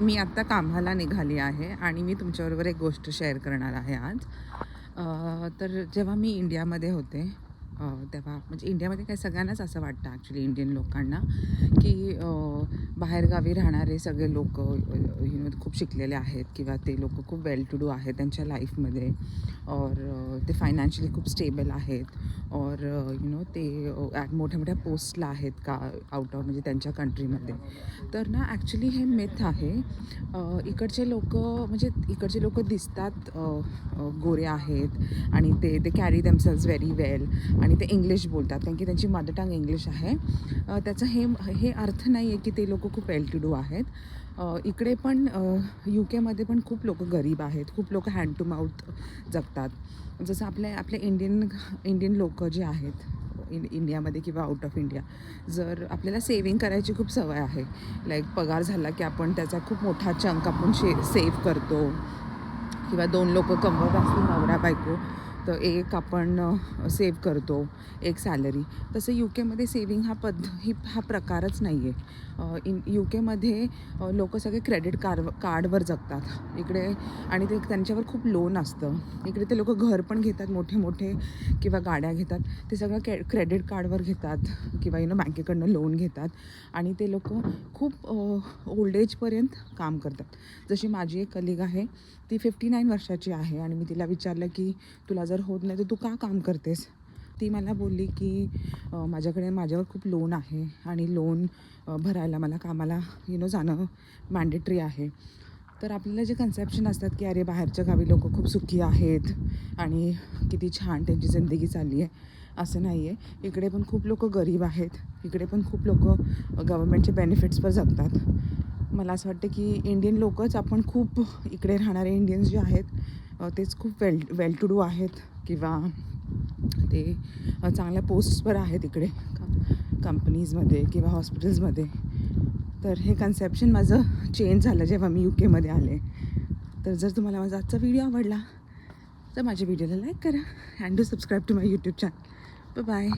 मी आत्ता कामाला निघाली आहे आणि मी तुमच्याबरोबर एक गोष्ट शेअर करणार आहे आज. तर जेव्हा मी इंडियामध्ये होते तेव्हा म्हणजे इंडियामध्ये काय सगळ्यांनाच असं वाटतं ॲक्च्युली इंडियन लोकांना की बाहेरगावी राहणारे सगळे लोक खूप शिकलेले आहेत किंवा ते लोक खूप वेल टू डू आहेत त्यांच्या लाईफमध्ये और ते फायनान्शियली खूप स्टेबल आहेत और ते मोठ्या मोठ्या पोस्टला आहेत का आउट ऑफ म्हणजे त्यांच्या कंट्रीमध्ये. तर ना ॲक्च्युली हे मिथ आहे. इकडचे लोक दिसतात गोरे आहेत आणि ते कॅरी देमसेल्व्स व्हेरी वेल आणि ते इंग्लिश बोलतात कारण की त्यांची मदर टंग इंग्लिश आहे. त्याचं हे अर्थ नाही आहे की ते लोक खूप वेल टू डू आहेत. इकडे पण UK मध्ये पण खूप लोक गरीब आहेत, खूप लोक हँड टू माउथ जगतात. जसं आपले इंडियन लोक जे आहेत इंडियामध्ये किंवा आउट ऑफ इंडिया, जर आपल्याला सेविंग करायची खूप सवय आहे. लाईक पगार झाला की आपण त्याचा खूप मोठा चंक आपण सेव्ह करतो किंवा 2 लोक कमवत असतील नवरा बायको तर एक आपण सेव्ह करतो एक सॅलरी. तसं UK मध्ये सेविंग हा प्रकारच नाही आहे. UK मध्ये लोक सगळे क्रेडिट कार्डवर जगतात इकडे आणि ते त्यांच्यावर खूप लोन असतं. इकडे ते लोक घर पण घेतात मोठे मोठे किंवा गाड्या घेतात, ते सगळं क्रेडिट कार्डवर घेतात किंवा बँकेकडनं लोन घेतात आणि ते लोक खूप ओल्ड एजपर्यंत काम करतात. जशी माझी एक कलिग आहे, ती 59 वर्षाची आहे आणि मी तिला विचारलं की तुला जर होत नाही तर तू का काम करतेस. ती मला बोलली की माझ्यावर खूप लोन आहे आणि लोन भरायला मला कामाला जाणं मॅन्डेटरी आहे. तर आपल्याला जे कन्सेप्शन असतात की अरे बाहेरच्या गावी लोक खूप सुखी आहेत आणि किती छान त्यांची जिंदगी चालली आहे, असं नाही आहे. इकडे पण खूप लोक गरीब आहेत, इकडे पण खूप लोक गव्हर्मेंटचे बेनिफिट्सवर जगतात. मला असं वाटतं की इंडियन लोकच आपण खूप इकडे राहणारे इंडियन्स जे आहेत तेच खूप वेल टू डू आहेत किंवा ते चांगल्या पोस्ट्सवर आहेत इकडे कंपनीजमध्ये किंवा हॉस्पिटल्समध्ये. तर हे कन्सेप्शन माझं चेंज झालं जेव्हा मी UK मध्ये आले. तर जर तुम्हाला माझा आजचा व्हिडिओ आवडला तर माझ्या व्हिडिओला लाईक करा and do subscribe to my YouTube channel. Bye.